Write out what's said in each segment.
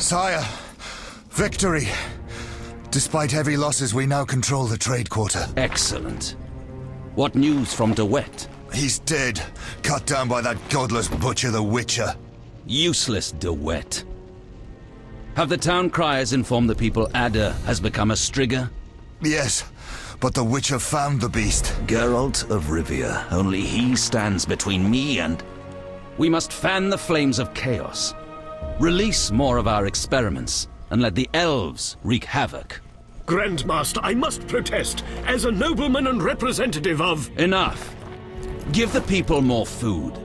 Sire, victory! Despite heavy losses, we now control the trade quarter. Excellent. What news from De Wet? He's dead, cut down by that godless butcher, the Witcher. Useless De Wet. Have the town criers informed the people Ada has become a Strigger? Yes, but the Witcher found the beast. Geralt of Rivia. Only he stands between me and... We must fan the flames of chaos. Release more of our experiments, and let the elves wreak havoc. Grandmaster, I must protest, as a nobleman and representative of... Enough. Give the people more food,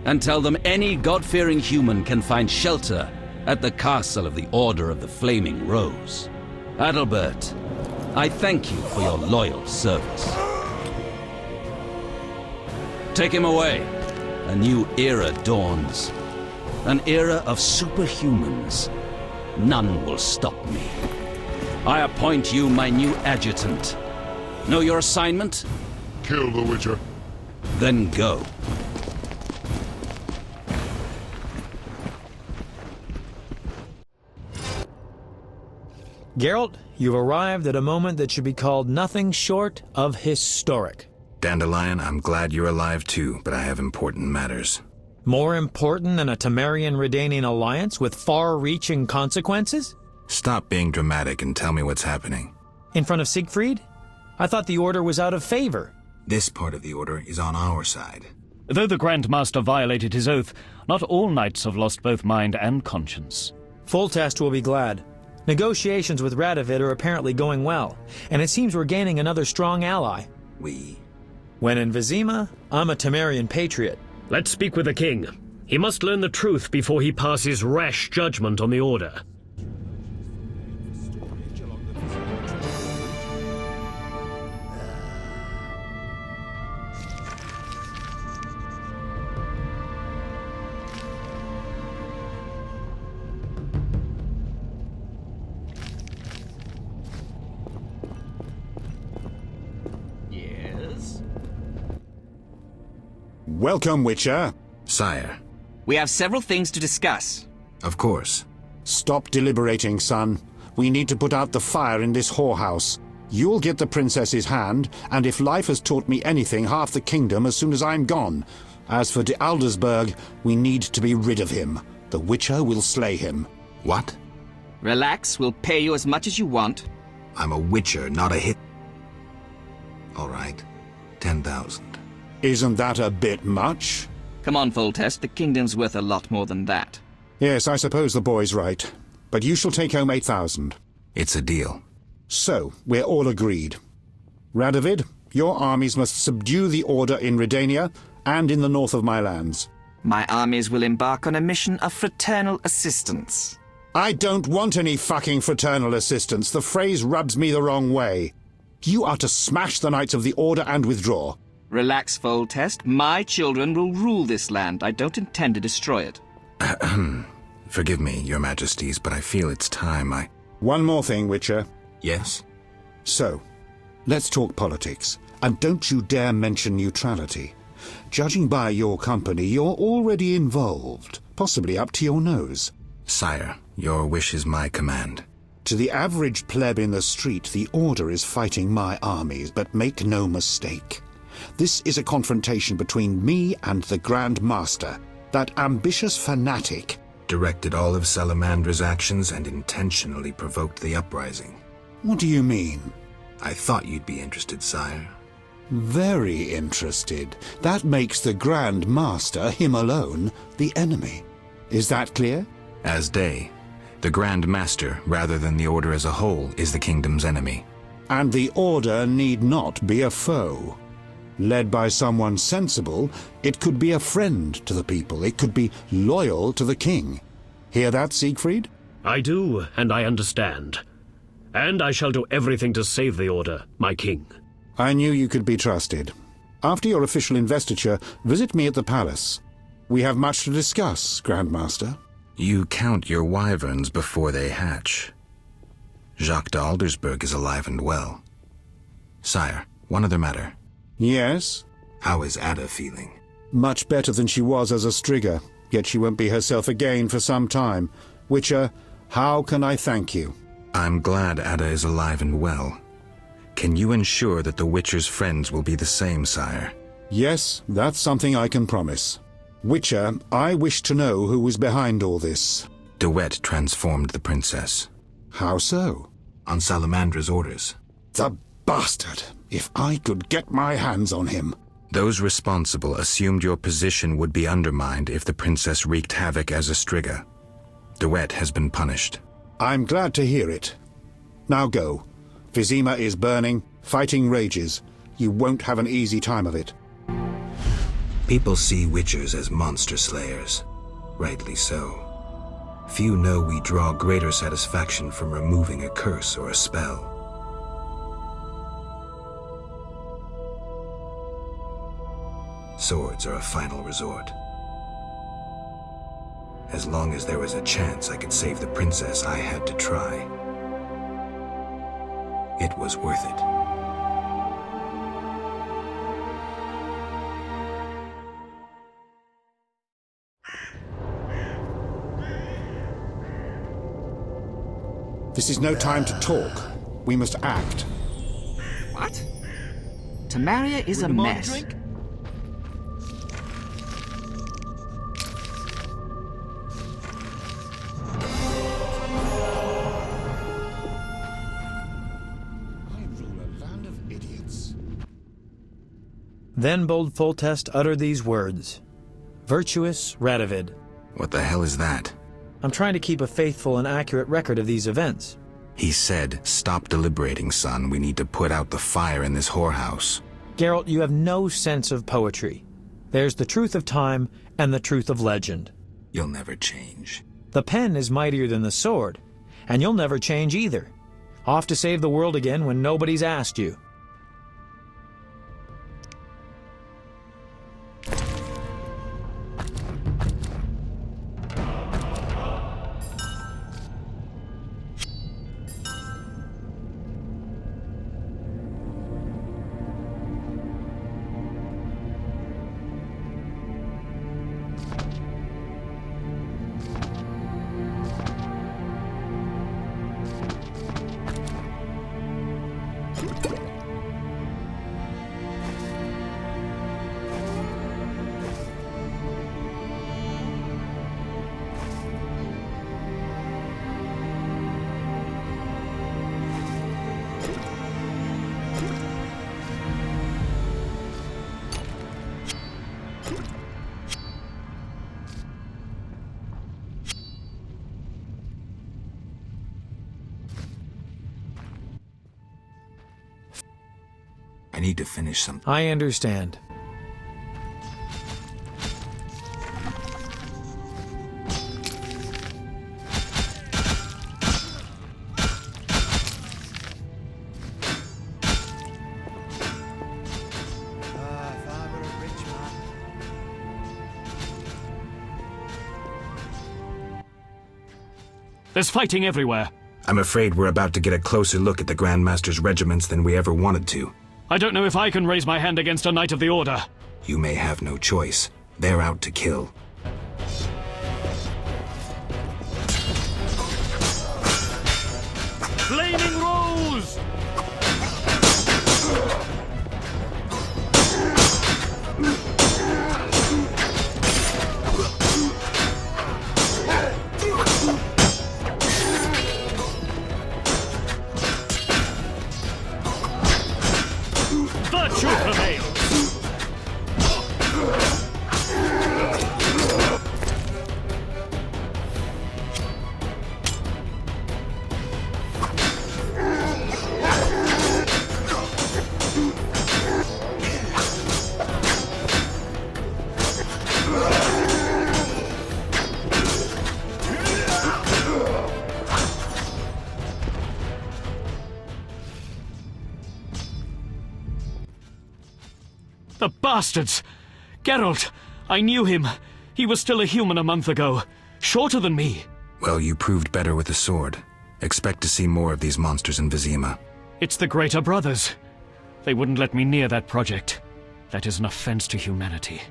and tell them any God-fearing human can find shelter at the castle of the Order of the Flaming Rose. Adalbert, I thank you for your loyal service. Take him away. A new era dawns. An era of superhumans. None will stop me. I appoint you my new adjutant. Know your assignment? Kill the Witcher. Then go. Geralt, you've arrived at a moment that should be called nothing short of historic. Dandelion, I'm glad you're alive too, but I have important matters. More important than a Temerian-Redanian alliance with far-reaching consequences? Stop being dramatic and tell me what's happening. In front of Siegfried? I thought the Order was out of favor. This part of the Order is on our side. Though the Grand Master violated his oath, not all knights have lost both mind and conscience. Foltest will be glad. Negotiations with Radovid are apparently going well, and it seems we're gaining another strong ally. When in Vizima, I'm a Temerian patriot. Let's speak with the king. He must learn the truth before he passes rash judgment on the Order. Welcome, Witcher. Sire. We have several things to discuss. Of course. Stop deliberating, son. We need to put out the fire in this whorehouse. You'll get the princess's hand, and if life has taught me anything, half the kingdom as soon as I'm gone. As for de Aldersberg, we need to be rid of him. The Witcher will slay him. What? Relax, we'll pay you as much as you want. I'm a Witcher, not a hit. All right. 10,000. Isn't that a bit much? Come on, Foltest, the kingdom's worth a lot more than that. Yes, I suppose the boy's right. But you shall take home 8,000. It's a deal. So, we're all agreed. Radovid, your armies must subdue the Order in Redania and in the north of my lands. My armies will embark on a mission of fraternal assistance. I don't want any fucking fraternal assistance. The phrase rubs me the wrong way. You are to smash the Knights of the Order and withdraw. Relax, Foltest. My children will rule this land. I don't intend to destroy it. Forgive me, your majesties, but I feel it's time I... One more thing, Witcher. Yes? So, let's talk politics. And don't you dare mention neutrality. Judging by your company, you're already involved, possibly up to your nose. Sire, your wish is my command. To the average pleb in the street, the Order is fighting my armies, but make no mistake. This is a confrontation between me and the Grand Master, that ambitious fanatic. Directed all of Salamandra's actions and intentionally provoked the uprising. What do you mean? I thought you'd be interested, sire. Very interested. That makes the Grand Master, him alone, the enemy. Is that clear? As day. The Grand Master, rather than the Order as a whole, is the kingdom's enemy. And the Order need not be a foe. Led by someone sensible, it could be a friend to the people. It could be loyal to the king. Hear that, Siegfried? I do, and I understand. And I shall do everything to save the Order, my king. I knew you could be trusted. After your official investiture, visit me at the palace. We have much to discuss, Grandmaster. You count your wyverns before they hatch. Jacques de Aldersberg is alive and well. Sire, one other matter. Yes? How is Ada feeling? Much better than she was as a Strigger, yet she won't be herself again for some time. Witcher, How can I thank you? I'm glad Ada is alive and well. Can you ensure that the Witcher's friends will be the same, sire? Yes, that's something I can promise. Witcher, I wish to know who was behind all this. DeWitt transformed the princess. How so? On Salamandra's orders. The bastard! If I could get my hands on him. Those responsible assumed your position would be undermined if the princess wreaked havoc as a Striga. DeWitt has been punished. I'm glad to hear it. Now go. Vizima is burning, fighting rages. You won't have an easy time of it. People see Witchers as monster slayers. Rightly so. Few know we draw greater satisfaction from removing a curse or a spell. Swords are a final resort. As long as there was a chance I could save the princess, I had to try. It was worth it. This is no time to talk. We must act. What? Tamaria is a mess. Then bold Foltest uttered these words. Virtuous Radovid. What the hell is that? I'm trying to keep a faithful and accurate record of these events. He said, "Stop deliberating, son. We need to put out the fire in this whorehouse." Geralt, you have no sense of poetry. There's the truth of time and the truth of legend. You'll never change. The pen is mightier than the sword, and you'll never change either. Off to save the world again when nobody's asked you. I need to finish something. I understand. There's fighting everywhere. I'm afraid we're about to get a closer look at the Grand Master's regiments than we ever wanted to. I don't know if I can raise my hand against a Knight of the Order. You may have no choice. They're out to kill. Flaming Rose! Virtue prevails! The bastards! Geralt! I knew him. He was still a human a month ago. Shorter than me. Well, you proved better with the sword. Expect to see more of these monsters in Vizima. It's the Greater Brothers. They wouldn't let me near that project. That is an offense to humanity.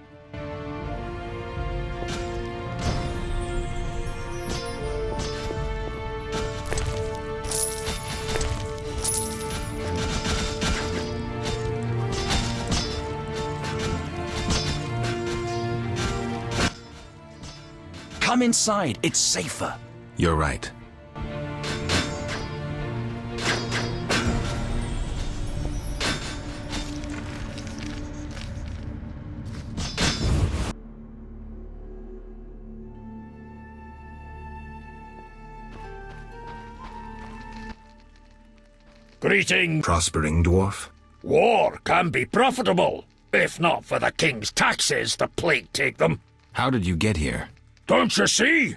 Come inside. It's safer. You're right. Greeting. Prospering dwarf? War can be profitable, if not for the king's taxes, the plague take them. How did you get here? Don't you see?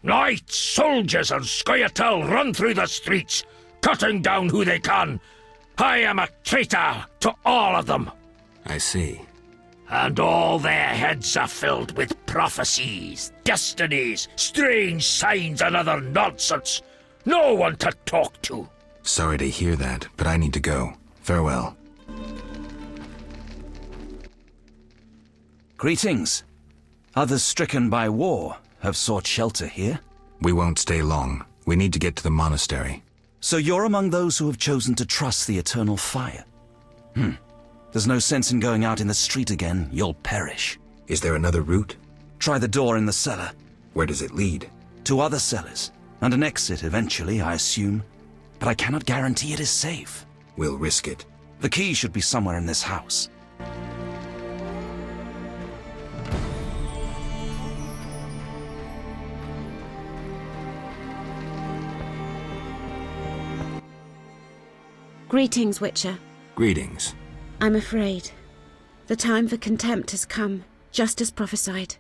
Knights, soldiers, and Scoia'tael run through the streets, cutting down who they can. I am a traitor to all of them. I see. And all their heads are filled with prophecies, destinies, strange signs, and other nonsense. No one to talk to. Sorry to hear that, but I need to go. Farewell. Greetings. Others stricken by war have sought shelter here. We won't stay long. We need to get to the monastery. So you're among those who have chosen to trust the eternal fire. There's no sense in going out in the street again. You'll perish. Is there another route? Try the door in the cellar. Where does it lead? To other cellars, and an exit eventually, I assume. But I cannot guarantee it is safe. We'll risk it. The key should be somewhere in this house. Greetings, Witcher. Greetings. I'm afraid. The time for contempt has come, just as prophesied.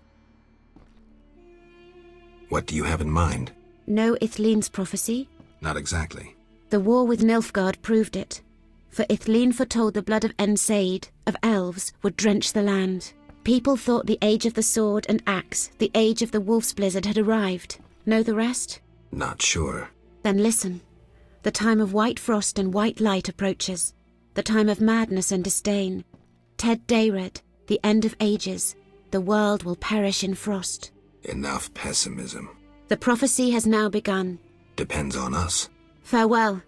What do you have in mind? Know Ithlinne's prophecy? Not exactly. The war with Nilfgaard proved it. For Ithlinne foretold the blood of Ensaid, of elves, would drench the land. People thought the age of the sword and axe, the age of the wolf's blizzard had arrived. Know the rest? Not sure. Then listen. The time of white frost and white light approaches. The time of madness and disdain. Ted Dayred, the end of ages. The world will perish in frost. Enough pessimism. The prophecy has now begun. Depends on us. Farewell.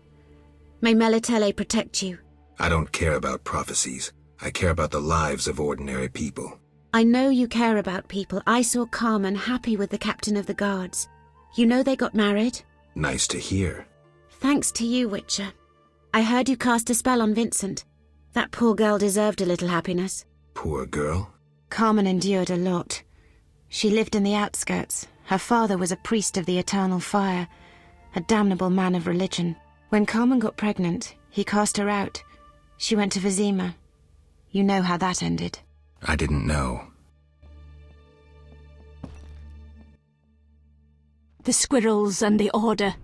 May Melitele protect you. I don't care about prophecies. I care about the lives of ordinary people. I know you care about people. I saw Carmen happy with the captain of the guards. You know they got married? Nice to hear. Thanks to you, Witcher. I heard you cast a spell on Vincent. That poor girl deserved a little happiness. Poor girl? Carmen endured a lot. She lived in the outskirts. Her father was a priest of the eternal fire, a damnable man of religion. When Carmen got pregnant, he cast her out. She went to Vizima. You know how that ended. I didn't know. The squirrels and the order.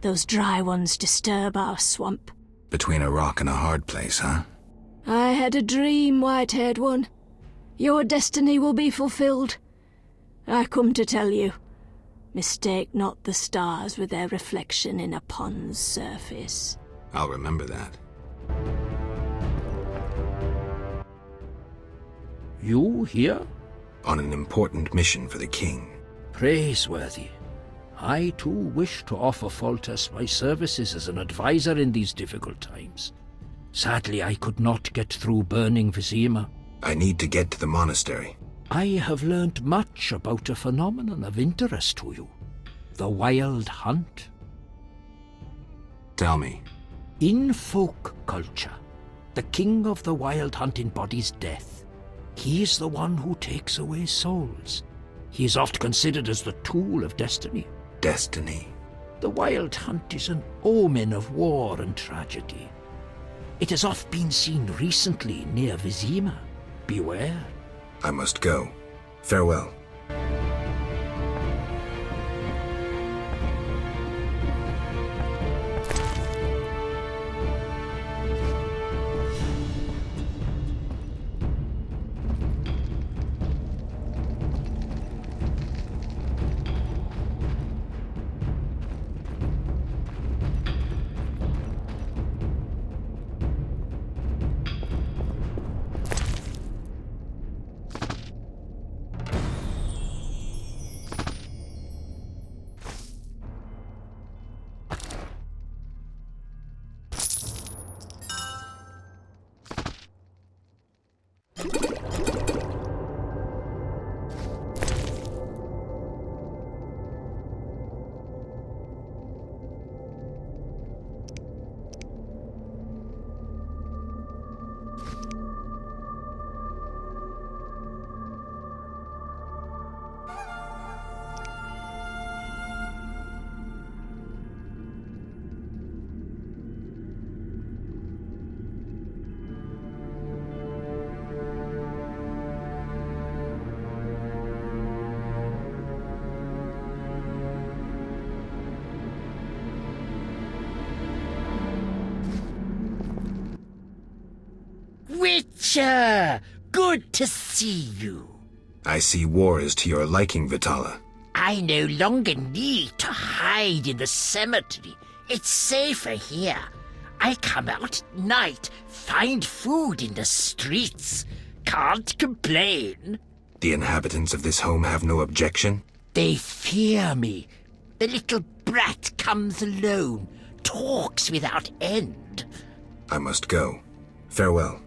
Those dry ones disturb our swamp. Between a rock and a hard place, huh? I had a dream, white-haired one. Your destiny will be fulfilled. I come to tell you. Mistake not the stars with their reflection in a pond's surface. I'll remember that. You here? On an important mission for the king. Praiseworthy. I too wish to offer Foltest my services as an advisor in these difficult times. Sadly, I could not get through burning Vizima. I need to get to the monastery. I have learned much about a phenomenon of interest to you. The Wild Hunt. Tell me. In folk culture, the king of the Wild Hunt embodies death. He is the one who takes away souls. He is oft considered as the tool of destiny. Destiny? The Wild Hunt is an omen of war and tragedy. It has oft been seen recently near Vizima. Beware. I must go. Farewell. Witcher! Good to see you. I see war is to your liking, Vitala. I no longer need to hide in the cemetery. It's safer here. I come out at night, find food in the streets. Can't complain. The inhabitants of this home have no objection? They fear me. The little brat comes alone, talks without end. I must go. Farewell.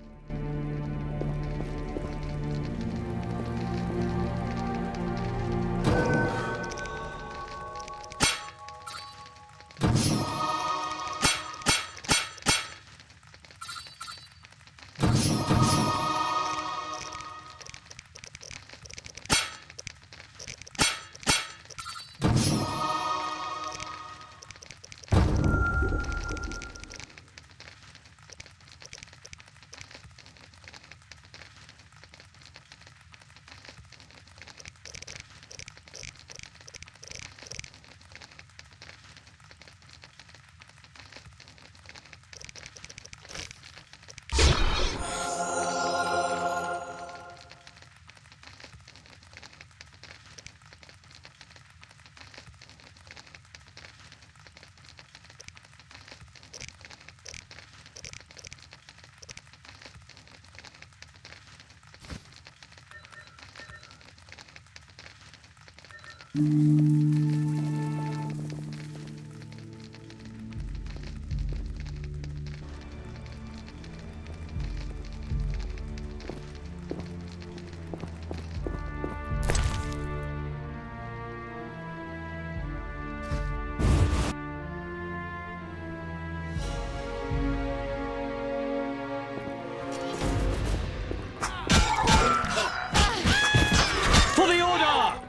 For the order!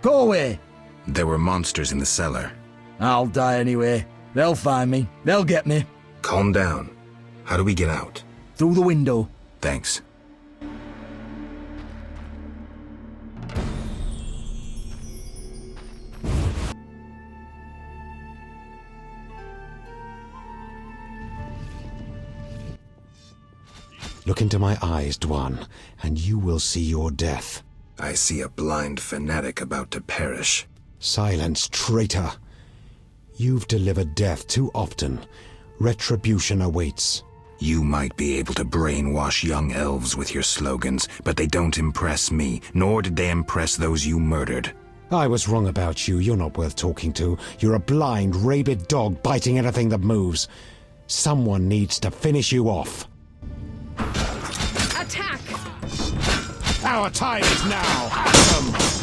Go away. There were monsters in the cellar. I'll die anyway. They'll find me. They'll get me. Calm down. How do we get out? Through the window. Thanks. Look into my eyes, Dwan, and you will see your death. I see a blind fanatic about to perish. Silence, traitor. You've delivered death too often. Retribution awaits. You might be able to brainwash young elves with your slogans, but they don't impress me, nor did they impress those you murdered. I was wrong about you. You're not worth talking to. You're a blind, rabid dog biting anything that moves. Someone needs to finish you off. Attack! Our time is now! Atom!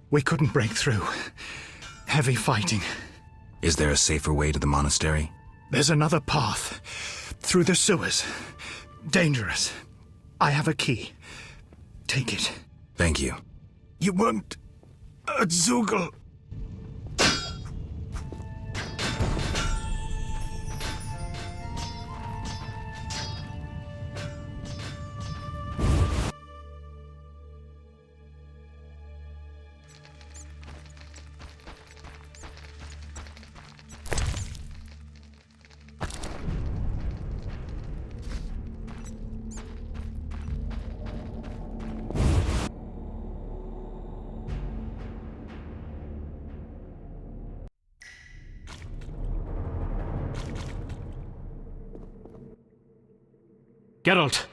We couldn't break through. Heavy fighting. Is there a safer way to the monastery? There's another path. Through the sewers. Dangerous. I have a key. Take it. Thank you. You weren't at Zugel. Geralt,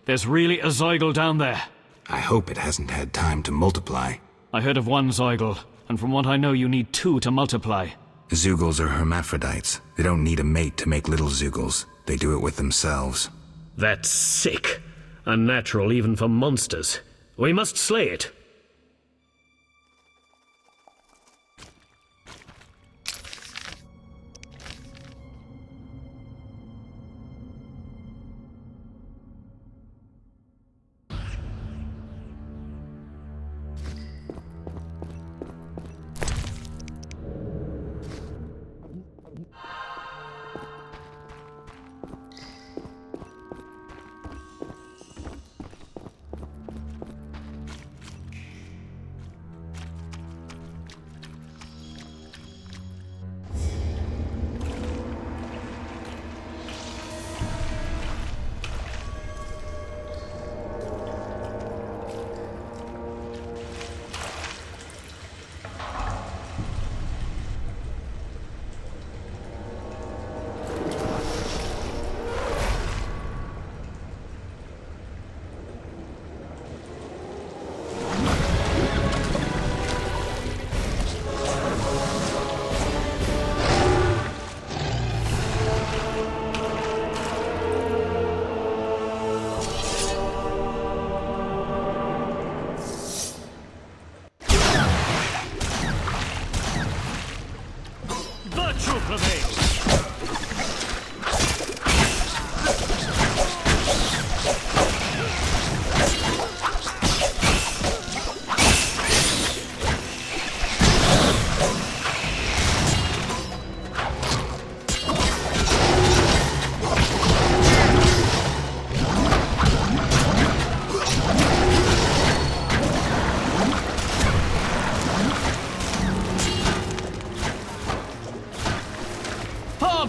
there's really a Zeugel down there. I hope it hasn't had time to multiply. I heard of one Zeugel, and from what I know you need 2 to multiply. Zeugels are hermaphrodites. They don't need a mate to make little Zeugels. They do it with themselves. That's sick. Unnatural even for monsters. We must slay it.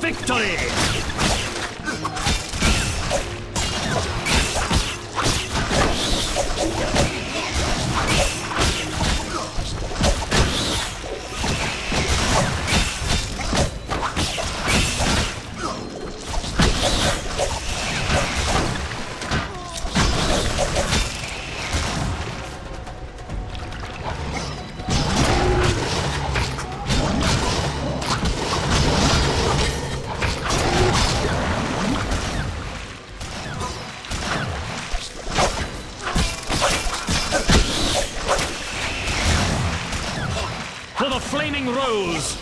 Victory! For the Flaming Rose!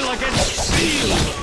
Steel against steel!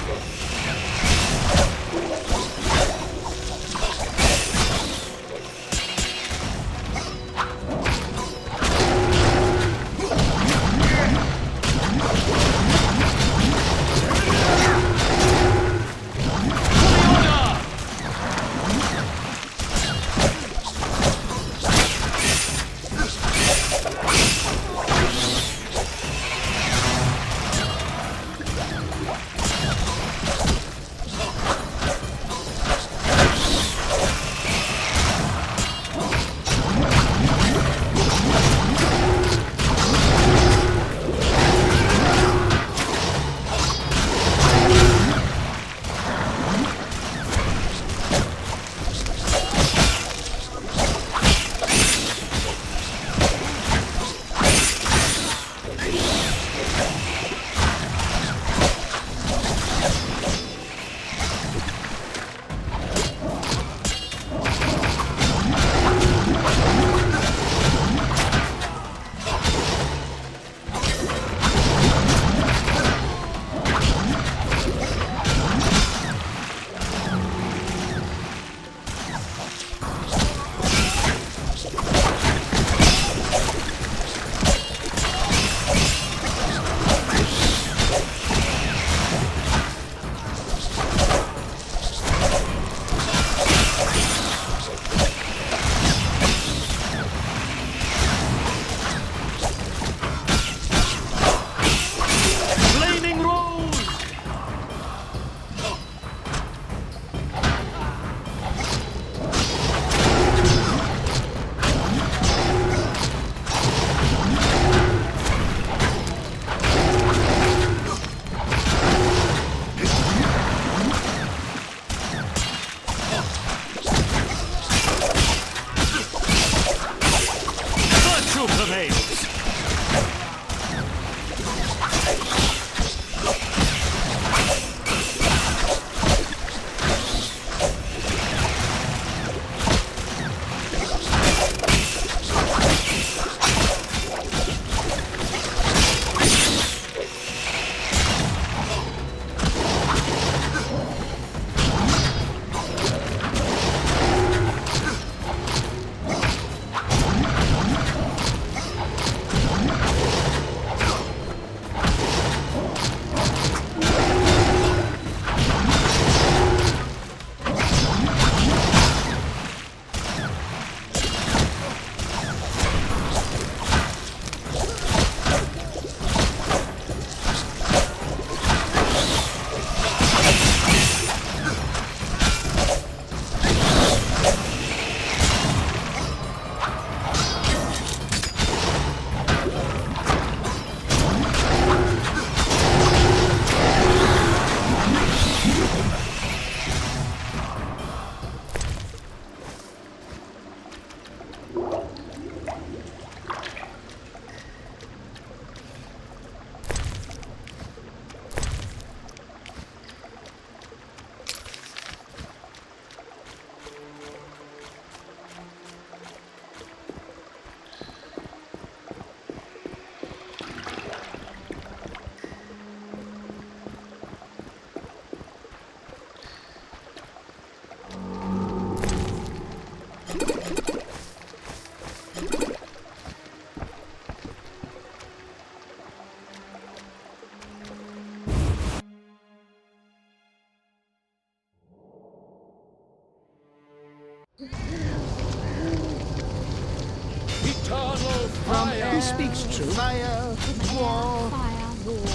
Eternal fire! He speaks true. Fire, war. Fire, war.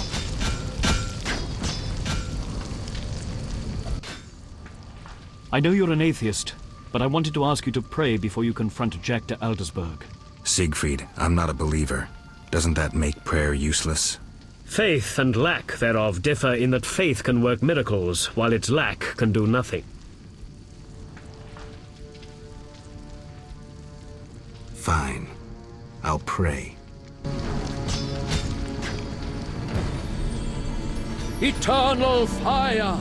I know you're an atheist, but I wanted to ask you to pray before you confront Jack de Aldersberg. Siegfried, I'm not a believer. Doesn't that make prayer useless? Faith and lack thereof differ in that faith can work miracles, while its lack can do nothing. Fine. I'll pray. Eternal fire!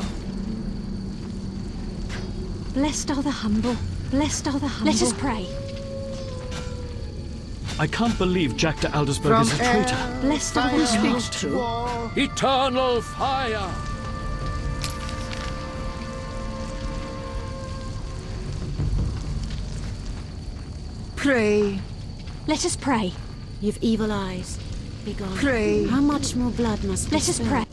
Blessed are the humble. Blessed are the humble. Let us pray. I can't believe Jack de Aldersberg is a traitor. Blessed are those who speak true. Eternal fire! Pray. Let us pray. You've evil eyes. Be gone. Pray. How much more blood must be Let us spilled? pray.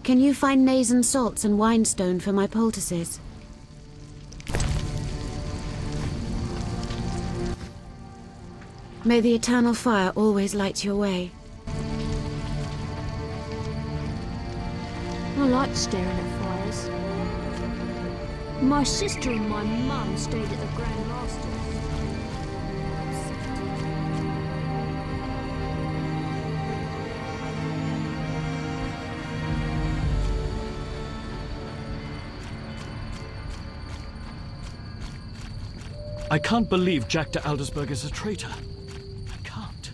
Can you find maize and salts and winestone for my poultices? May the eternal fire always light your way. I like staring at fires. My sister and my mum stayed at the Grand Master's. I can't believe Jack de Aldersberg is a traitor. I can't.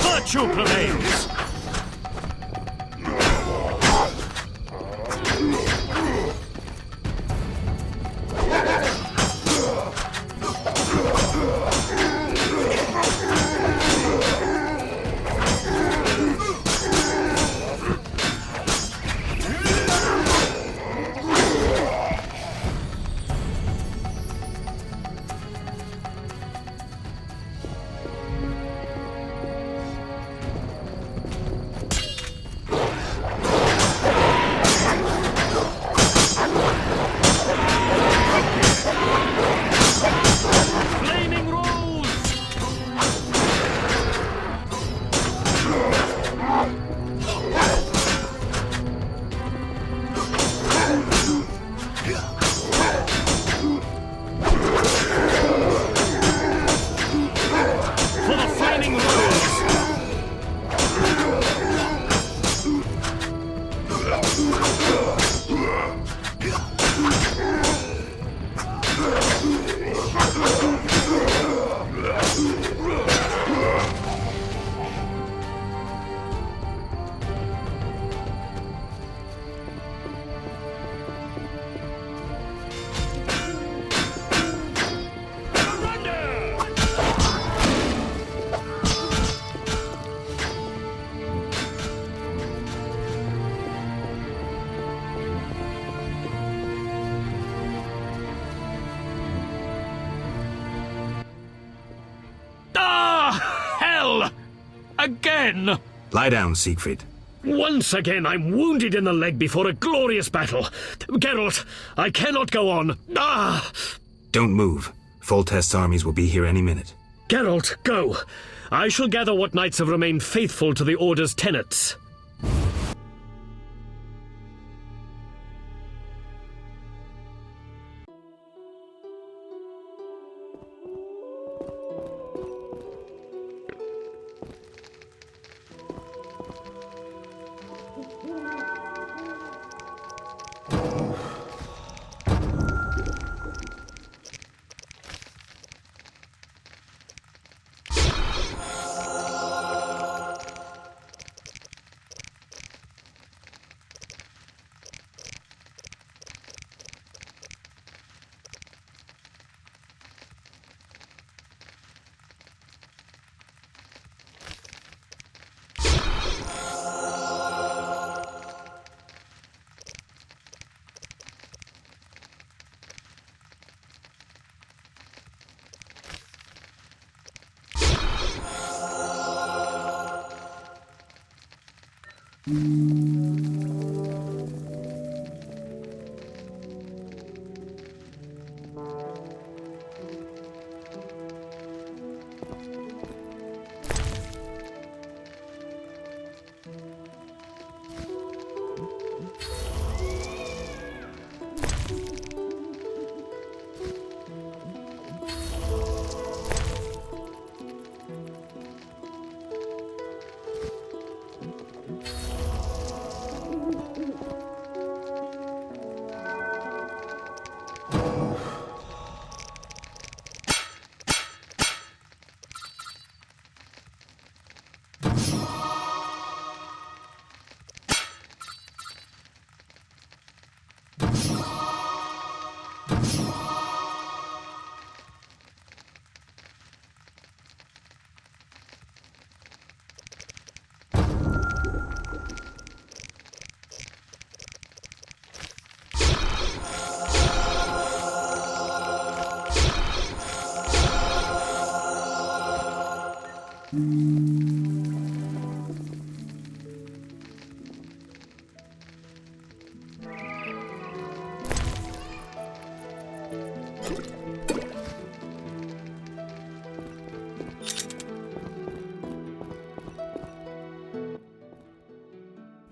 Virtue prevails! Again! Lie down, Siegfried. Once again, I'm wounded in the leg before a glorious battle. Geralt, I cannot go on. Ah! Don't move. Foltest's armies will be here any minute. Geralt, go. I shall gather what knights have remained faithful to the Order's tenets.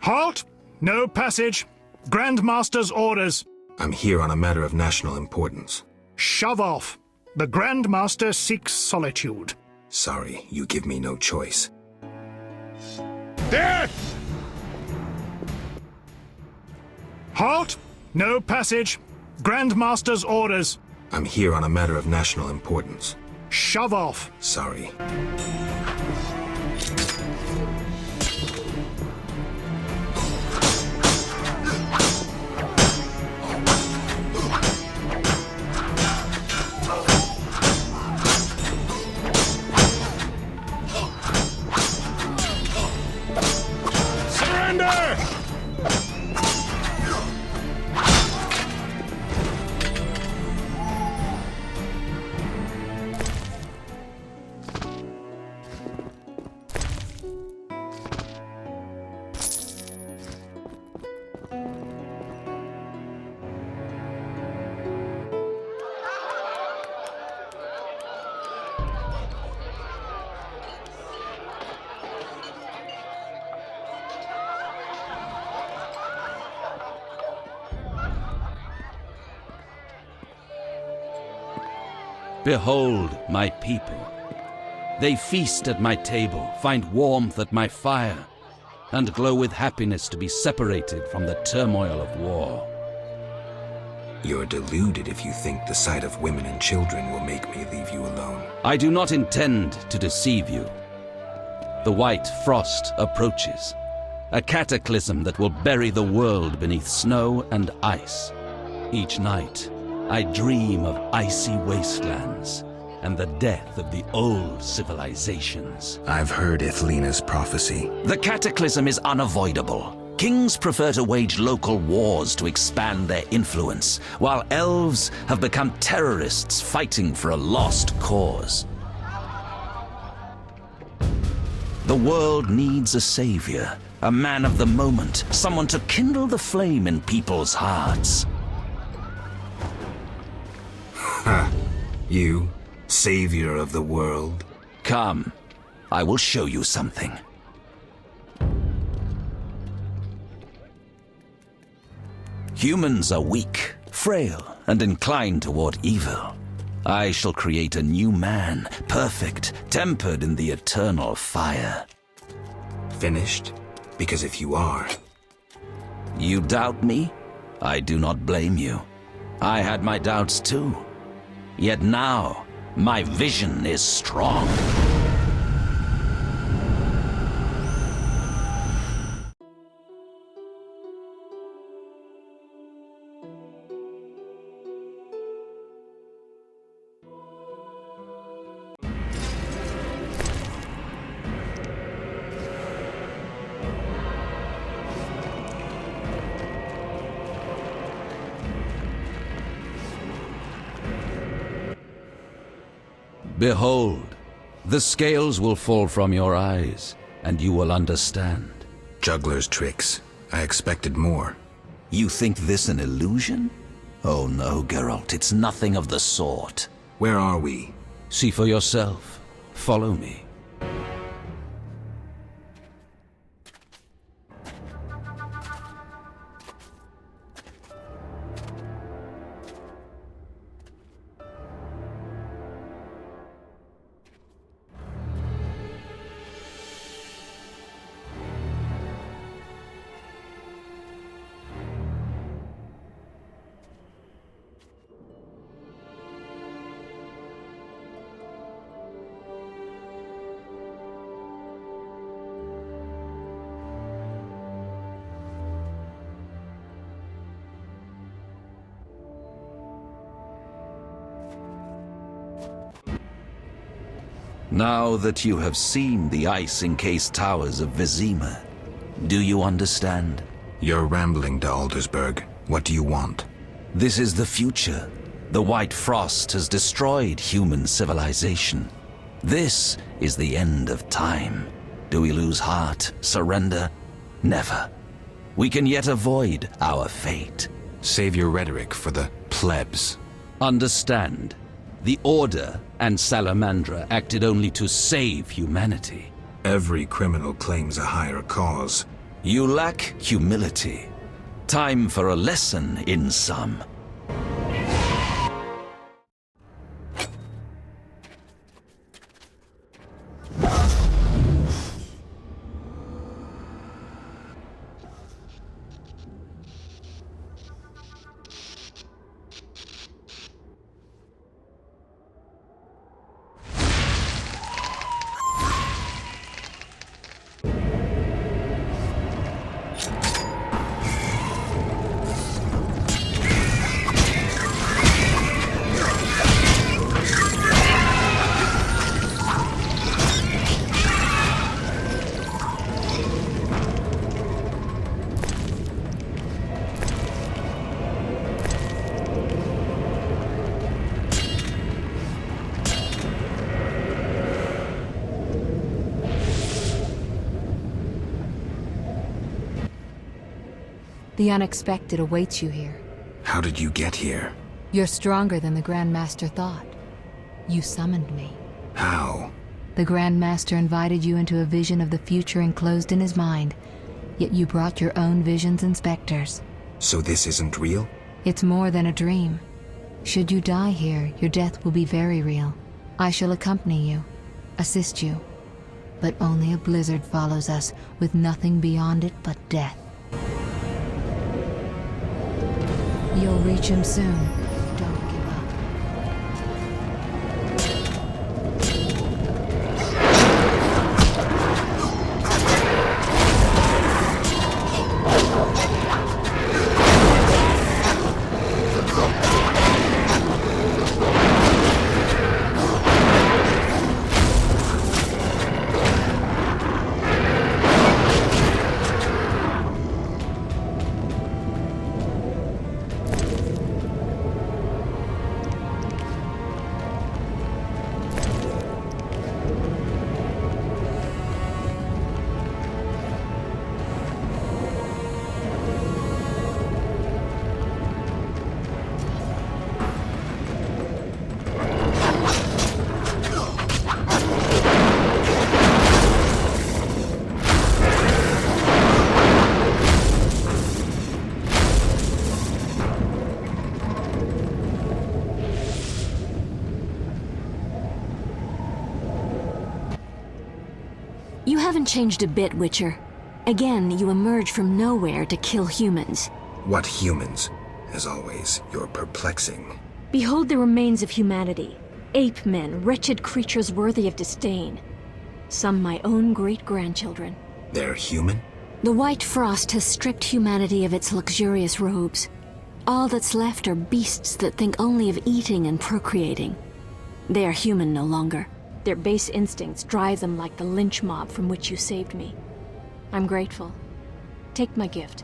Halt! No passage. Grandmaster's orders. I'm here on a matter of national importance. Shove off. The Grandmaster seeks solitude. Sorry, you give me no choice. Death! Halt! No passage. Grandmaster's orders. I'm here on a matter of national importance. Shove off. Sorry. Behold my people. They feast at my table, find warmth at my fire, and glow with happiness to be separated from the turmoil of war. You're deluded if you think the sight of women and children will make me leave you alone. I do not intend to deceive you. The white frost approaches, a cataclysm that will bury the world beneath snow and ice. Each night, I dream of icy wastelands and the death of the old civilizations. I've heard Ithlena's prophecy. The cataclysm is unavoidable. Kings prefer to wage local wars to expand their influence, while elves have become terrorists fighting for a lost cause. The world needs a savior, a man of the moment, someone to kindle the flame in people's hearts. Ha! You, savior of the world? Come, I will show you something. Humans are weak, frail, and inclined toward evil. I shall create a new man, perfect, tempered in the eternal fire. Finished? Because if you are... You doubt me? I do not blame you. I had my doubts too. Yet now, my vision is strong. Behold, the scales will fall from your eyes, and you will understand. Juggler's tricks. I expected more. You think this an illusion? Oh no, Geralt, it's nothing of the sort. Where are we? See for yourself. Follow me. Now that you have seen the ice-encased towers of Vizima, do you understand? You're rambling to Aldersberg. What do you want? This is the future. The White Frost has destroyed human civilization. This is the end of time. Do we lose heart, surrender? Never. We can yet avoid our fate. Save your rhetoric for the plebs. Understand. The Order and Salamandra acted only to save humanity. Every criminal claims a higher cause. You lack humility. Time for a lesson in some. The unexpected awaits you here. How did you get here? You're stronger than the Grand Master thought. You summoned me. How? The Grand Master invited you into a vision of the future enclosed in his mind, yet you brought your own visions and specters. So this isn't real? It's more than a dream. Should you die here, your death will be very real. I shall accompany you, assist you. But only a blizzard follows us, with nothing beyond it but death. You'll reach him soon. Don't give up. haven't changed a bit, Witcher. Again, you emerge from nowhere to kill humans. What humans? As always, you're perplexing. Behold the remains of humanity. Ape men, wretched creatures worthy of disdain. Some my own great-grandchildren. They're human? The white frost has stripped humanity of its luxurious robes. All that's left are beasts that think only of eating and procreating. They are human no longer. Their base instincts drive them like the lynch mob from which you saved me. I'm grateful. Take my gift.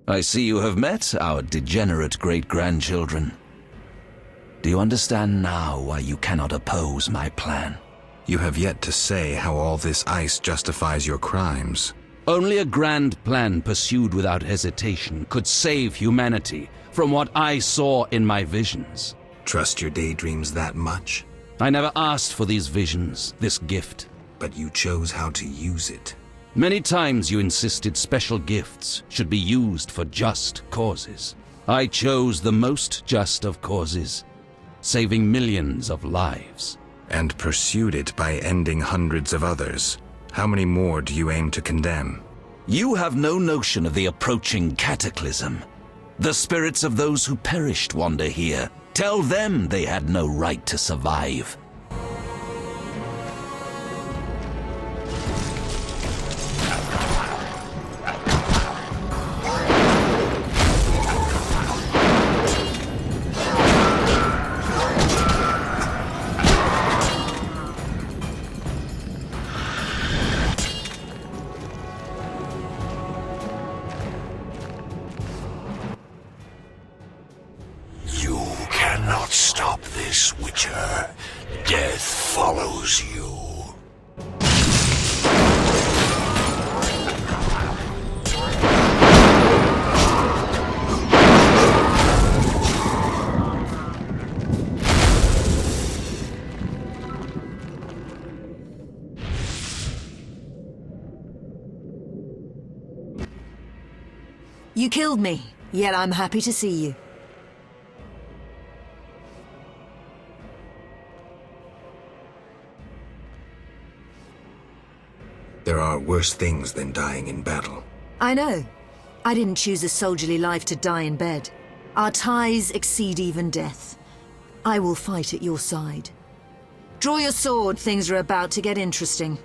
I see you have met our degenerate great-grandchildren. Do you understand now why you cannot oppose my plan? You have yet to say how all this ice justifies your crimes. Only a grand plan pursued without hesitation could save humanity from what I saw in my visions. Trust your daydreams that much? I never asked for these visions, this gift. But you chose how to use it. Many times you insisted special gifts should be used for just causes. I chose the most just of causes, saving millions of lives. And pursued it by ending hundreds of others. How many more do you aim to condemn? You have no notion of the approaching cataclysm. The spirits of those who perished wander here. Tell them they had no right to survive. Stop this, Witcher. Death follows you. You killed me, yet I'm happy to see you. There are worse things than dying in battle. I know. I didn't choose a soldierly life to die in bed. Our ties exceed even death. I will fight at your side. Draw your sword, things are about to get interesting.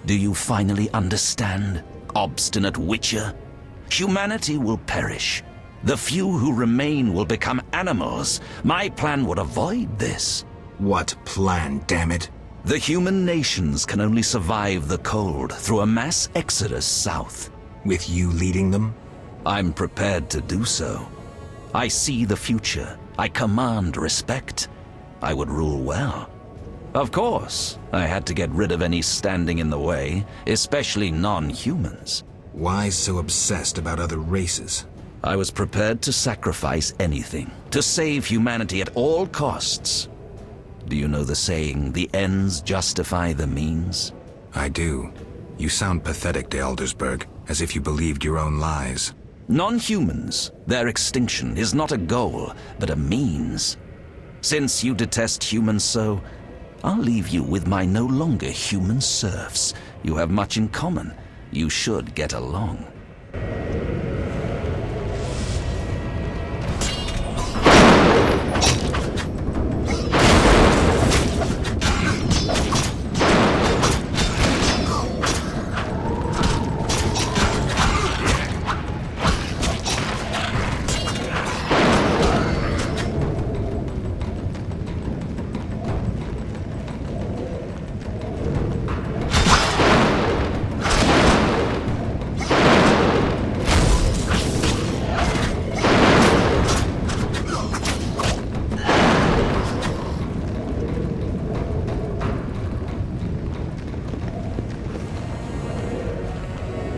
Do you finally understand, obstinate Witcher? Humanity will perish. The few who remain will become animals. My plan would avoid this. What plan, damn it? The human nations can only survive the cold through a mass exodus south. With you leading them? I'm prepared to do so. I see the future. I command respect. I would rule well. Of course, I had to get rid of any standing in the way, especially non-humans. Why so obsessed about other races? I was prepared to sacrifice anything, to save humanity at all costs. Do you know the saying, the ends justify the means? I do. You sound pathetic de Aldersberg, as if you believed your own lies. Non-humans, their extinction is not a goal, but a means. Since you detest humans so, I'll leave you with my no longer human serfs. You have much in common. You should get along.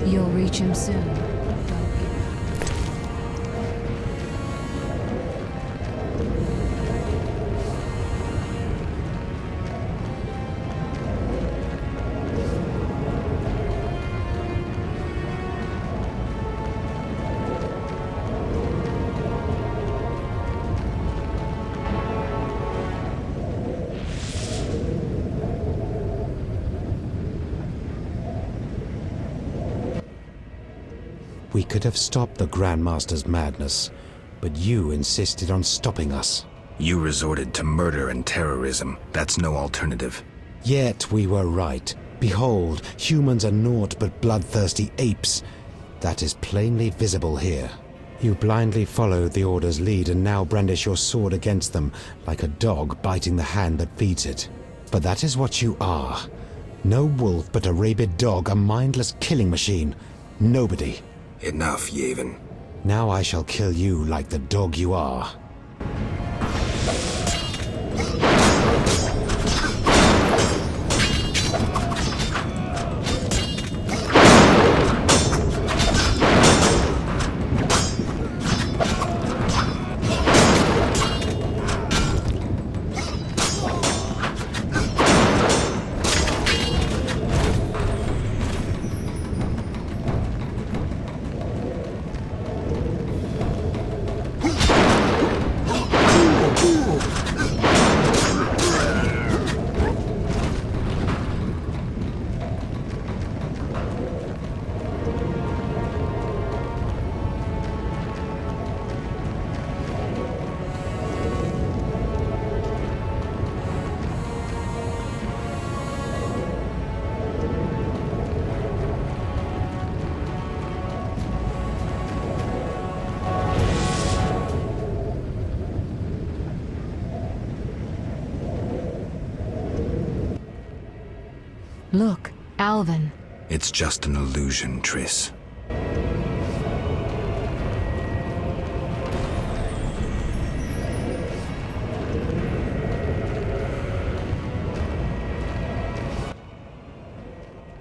You'll reach him soon. We could have stopped the Grandmaster's madness, but you insisted on stopping us. You resorted to murder and terrorism. That's no alternative. Yet we were right. Behold, humans are naught but bloodthirsty apes. That is plainly visible here. You blindly followed the Order's lead and now brandish your sword against them, like a dog biting the hand that feeds it. But that is what you are. No wolf but a rabid dog, a mindless killing machine. Nobody. Enough, Yavin. Now I shall kill you like the dog you are. Look, Alvin. It's just an illusion, Triss.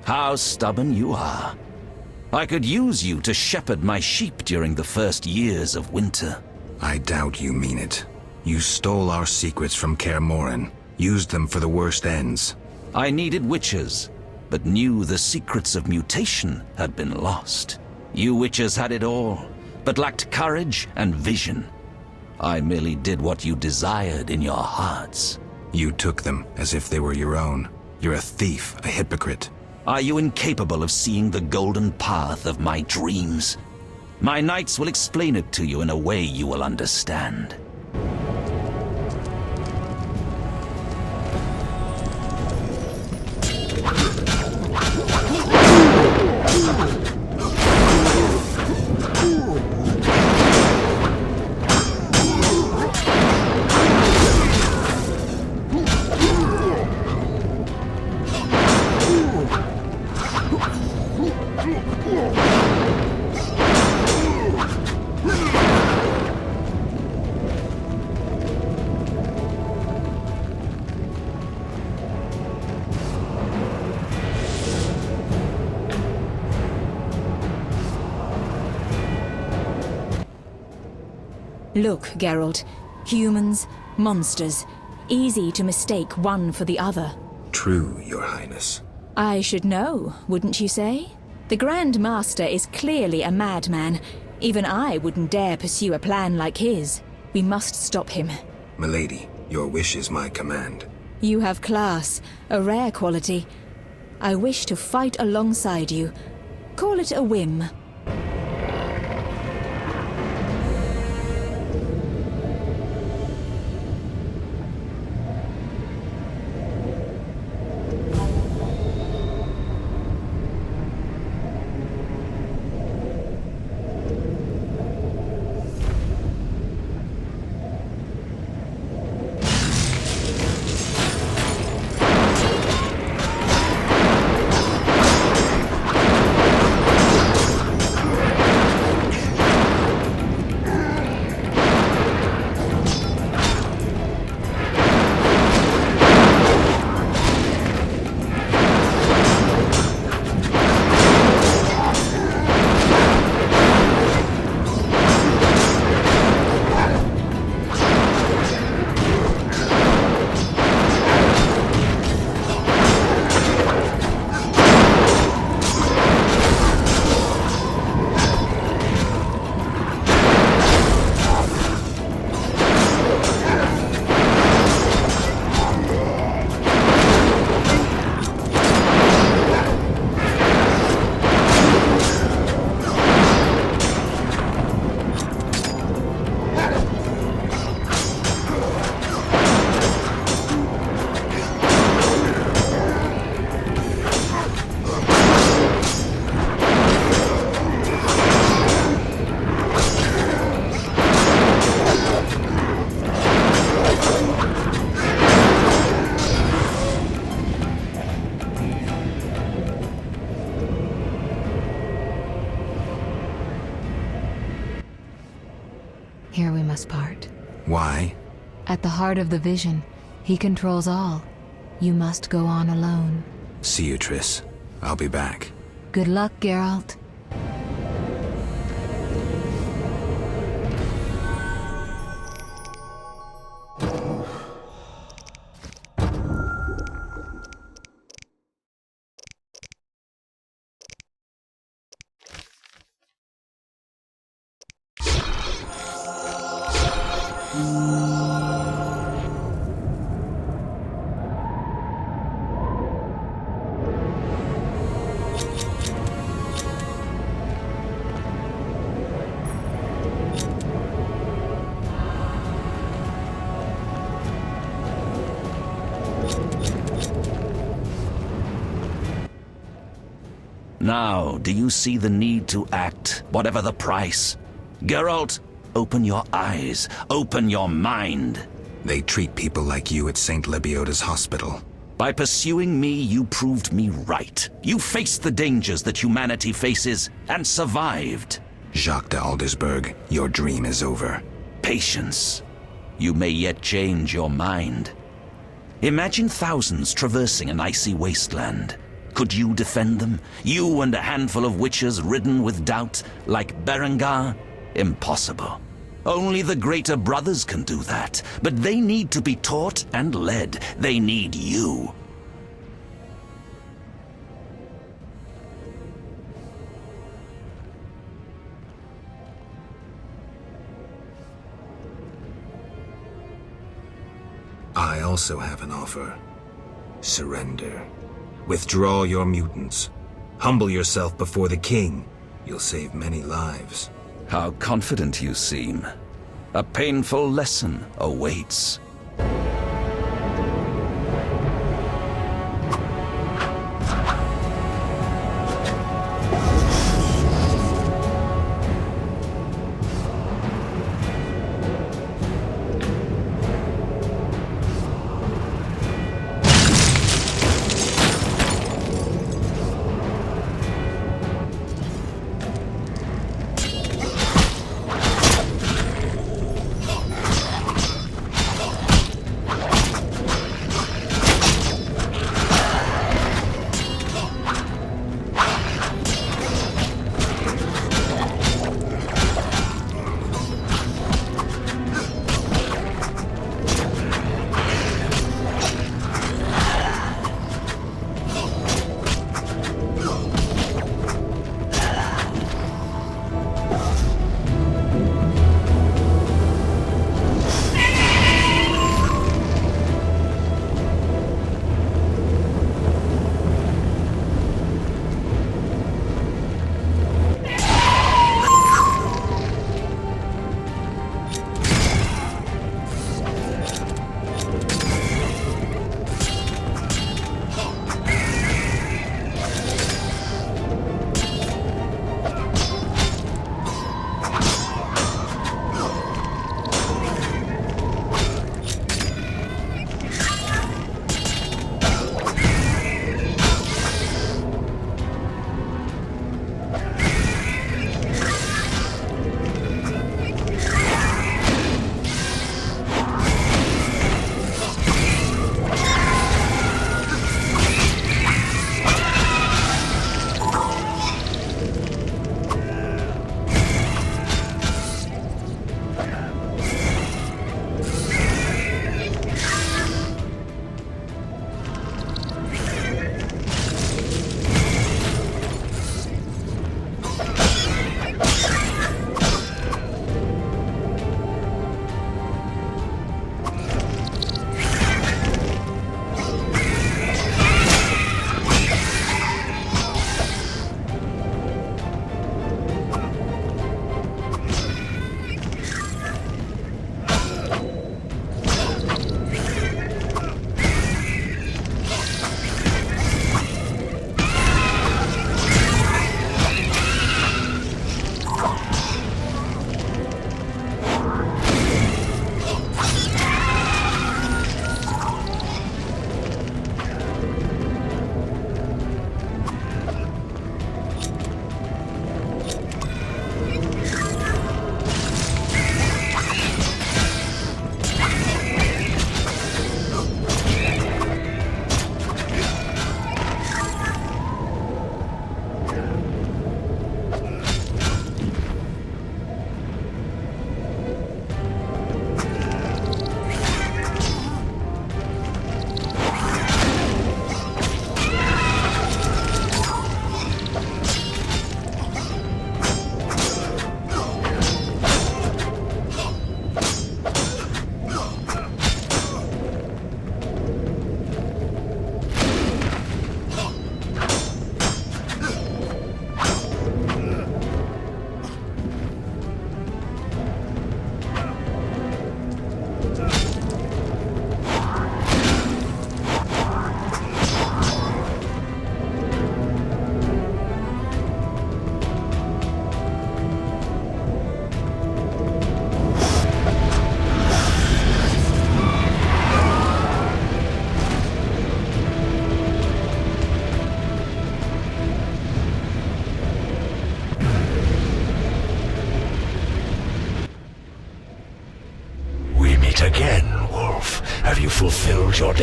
How stubborn you are. I could use you to shepherd my sheep during the first years of winter. I doubt you mean it. You stole our secrets from Kaer Morhen, used them for the worst ends. I needed witches, but knew the secrets of mutation had been lost. You witches had it all, but lacked courage and vision. I merely did what you desired in your hearts. You took them as if they were your own. You're a thief, a hypocrite. Are you incapable of seeing the golden path of my dreams? My knights will explain it to you in a way you will understand. Look, Geralt. Humans, monsters. Easy to mistake one for the other. True, Your Highness. I should know, wouldn't you say? The Grand Master is clearly a madman. Even I wouldn't dare pursue a plan like his. We must stop him. Milady, your wish is my command. You have class, a rare quality. I wish to fight alongside you. Call it a whim. Here we must part. Why? At the heart of the vision, he controls all. You must go on alone. See you, Triss. I'll be back. Good luck, Geralt. Now, do you see the need to act, whatever the price? Geralt, open your eyes, open your mind. They treat people like you at St. Lebioda's hospital. By pursuing me, you proved me right. You faced the dangers that humanity faces, and survived. Jacques de Aldersberg, your dream is over. Patience. You may yet change your mind. Imagine thousands traversing an icy wasteland. Could you defend them? You and a handful of witches ridden with doubt, like Berengar? Impossible. Only the greater brothers can do that, but they need to be taught and led. They need you. I also have an offer. Surrender. Withdraw your mutants. Humble yourself before the king. You'll save many lives. How confident you seem. A painful lesson awaits.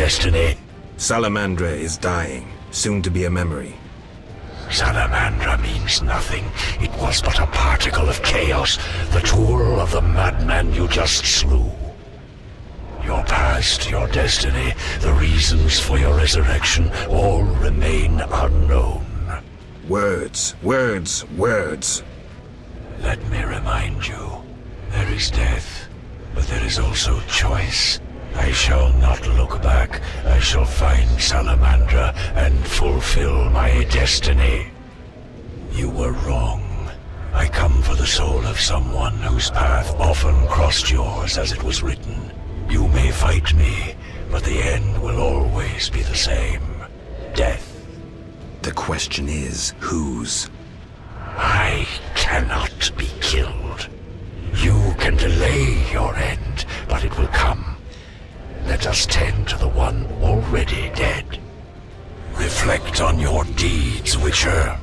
destiny. Salamandra is dying, soon to be a memory. Salamandra means nothing. It was but a particle of chaos, the tool of the madman you just slew. Your past, your destiny, the reasons for your resurrection, all remain unknown. Words, words, words. Let me remind you, there is death, but there is also choice. I shall not look back. I shall find Salamandra and fulfill my destiny. You were wrong. I come for the soul of someone whose path often crossed yours as it was written. You may fight me, but the end will always be the same. Death. The question is, whose? I cannot be killed. You can delay your end, but it will come. Let us tend to the one already dead. Reflect on your deeds, Witcher.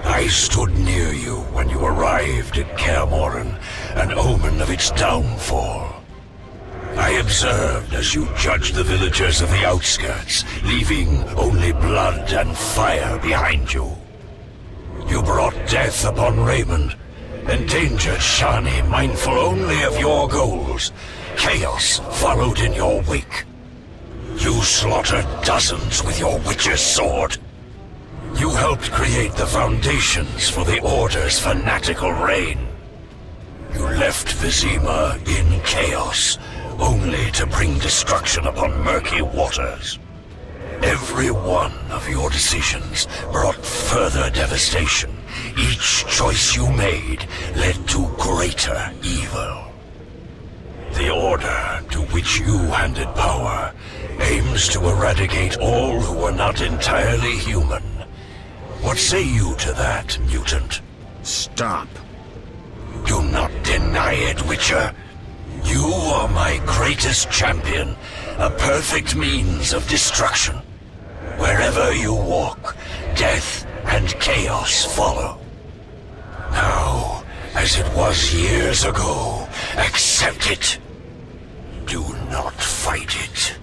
I stood near you when you arrived at Kaer Morhen, an omen of its downfall. I observed as you judged the villagers of the outskirts, leaving only blood and fire behind you. You brought death upon Raymond, endangered Shani, mindful only of your goals. Chaos followed in your wake. You slaughtered dozens with your witch's sword. You helped create the foundations for the Order's fanatical reign. You left Vizima in chaos, only to bring destruction upon murky waters. Every one of your decisions brought further devastation. Each choice you made led to greater evil. The Order to which you handed power aims to eradicate all who are not entirely human. What say you to that, mutant? Stop. Do not deny it, Witcher. You are my greatest champion, a perfect means of destruction. Wherever you walk, death and chaos follow. Now, as it was years ago, accept it. Do not fight it.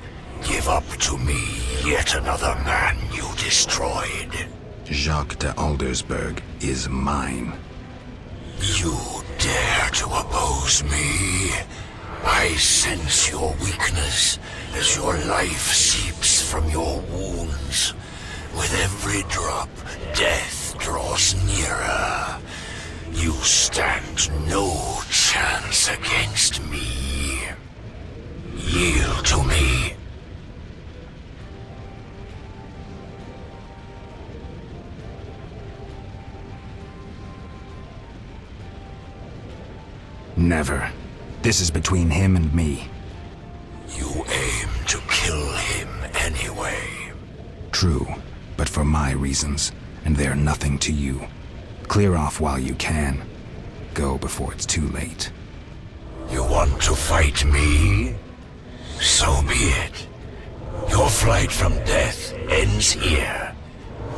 Give up to me yet another man you destroyed. Jacques de Aldersberg is mine. You dare to oppose me? I sense your weakness as your life seeps from your wounds. With every drop, death draws nearer. You stand no chance against me. Yield to me. Never. This is between him and me. You aim to kill him anyway. True, but for my reasons, and they're nothing to you. Clear off while you can. Go before it's too late. You want to fight me? So be it. Your flight from death ends here.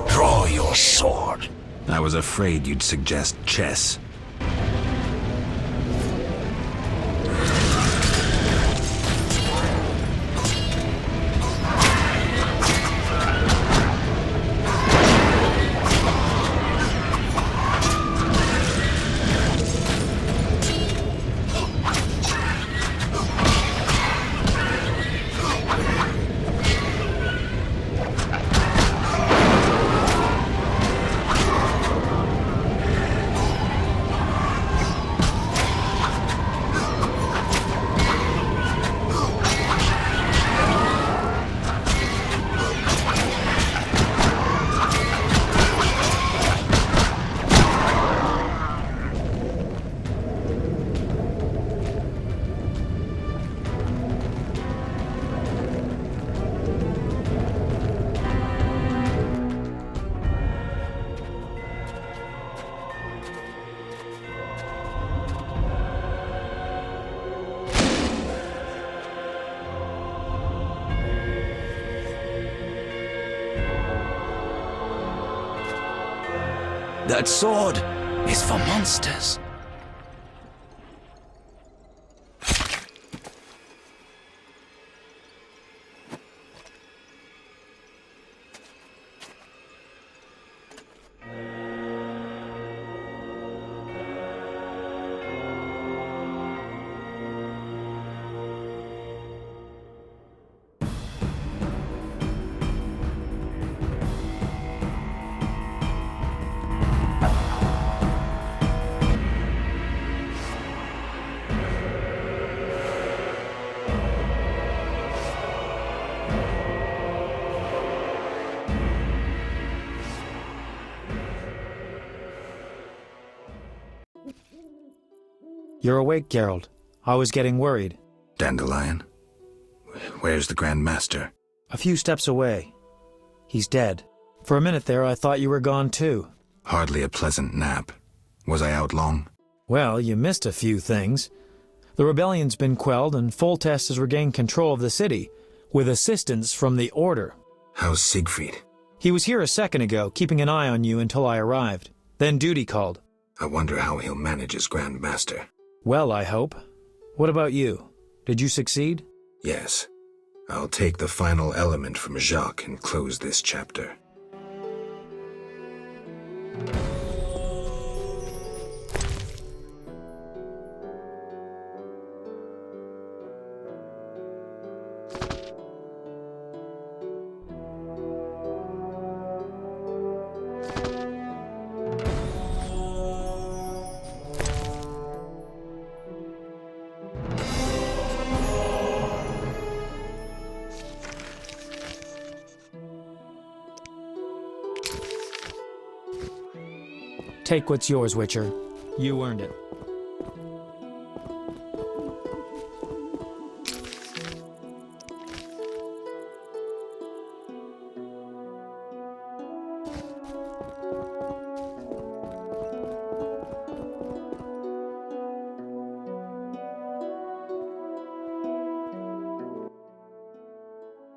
Draw your sword. I was afraid you'd suggest chess. That sword is for monsters. You're awake, Geralt. I was getting worried. Dandelion? Where's the Grand Master? A few steps away. He's dead. For a minute there, I thought you were gone too. Hardly a pleasant nap. Was I out long? Well, you missed a few things. The rebellion's been quelled and Foltest has regained control of the city, with assistance from the Order. How's Siegfried? He was here a second ago, keeping an eye on you until I arrived. Then duty called. I wonder how he'll manage as Grand Master. Well, I hope. What about you? Did you succeed? Yes. I'll take the final element from Jacques and close this chapter. Take what's yours, Witcher. You earned it.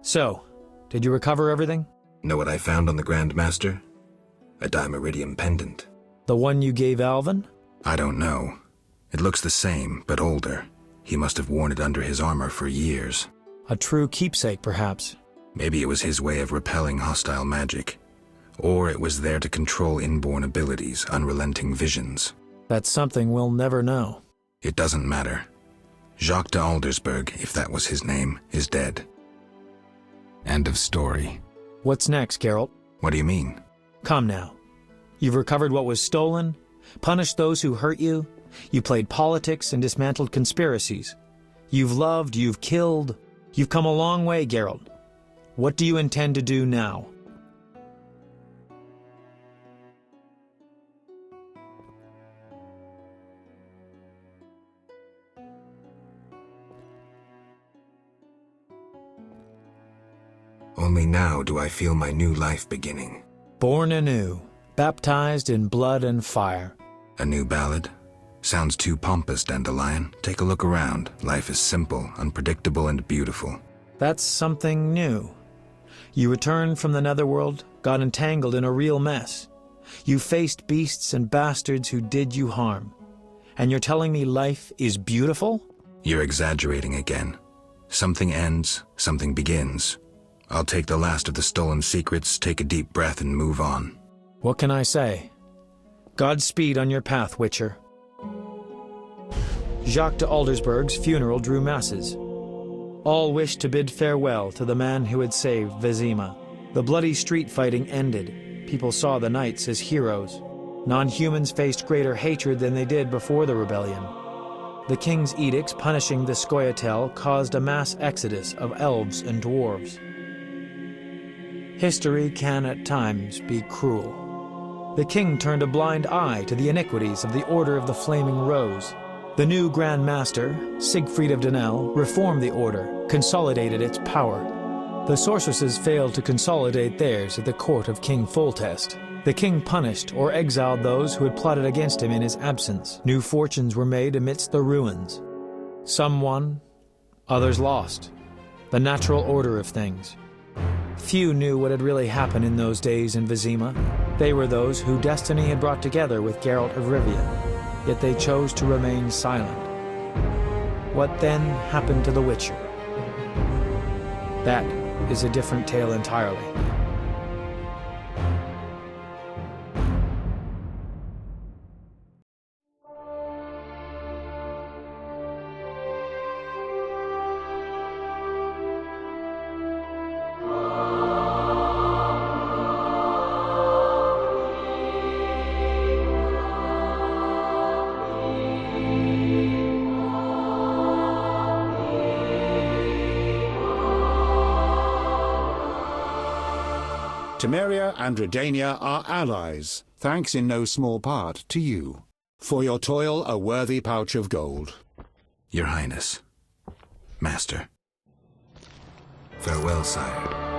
So, did you recover everything? Know what I found on the Grand Master? A dimeridium pendant. The one you gave Alvin? I don't know. It looks the same, but older. He must have worn it under his armor for years. A true keepsake, perhaps. Maybe it was his way of repelling hostile magic. Or it was there to control inborn abilities, unrelenting visions. That's something we'll never know. It doesn't matter. Jacques de Aldersberg, if that was his name, is dead. End of story. What's next, Geralt? What do you mean? Come now. You've recovered what was stolen, punished those who hurt you, you played politics and dismantled conspiracies. You've loved, you've killed, you've come a long way, Geralt. What do you intend to do now? Only now do I feel my new life beginning. Born anew, baptized in blood and fire. A new ballad? Sounds too pompous, Dandelion. Take a look around. Life is simple, unpredictable, and beautiful. That's something new. You returned from the netherworld, got entangled in a real mess. You faced beasts and bastards who did you harm. And you're telling me life is beautiful? You're exaggerating again. Something ends, something begins. I'll take the last of the stolen secrets, take a deep breath, and move on. What can I say? Godspeed on your path, Witcher. Jacques de Aldersberg's funeral drew masses. All wished to bid farewell to the man who had saved Vizima. The bloody street fighting ended. People saw the knights as heroes. Non-humans faced greater hatred than they did before the rebellion. The king's edicts punishing the Scoia'tael caused a mass exodus of elves and dwarves. History can at times be cruel. The king turned a blind eye to the iniquities of the Order of the Flaming Rose. The new Grand Master, Siegfried of Dunel, reformed the Order, consolidated its power. The sorceresses failed to consolidate theirs at the court of King Foltest. The king punished or exiled those who had plotted against him in his absence. New fortunes were made amidst the ruins. Some won, others lost. The natural order of things. Few knew what had really happened in those days in Vizima. They were those who destiny had brought together with Geralt of Rivia, yet they chose to remain silent. What then happened to the Witcher? That is a different tale entirely. Temeria and Redania are allies, thanks in no small part to you. For your toil, a worthy pouch of gold. Your Highness. Master. Farewell, sire.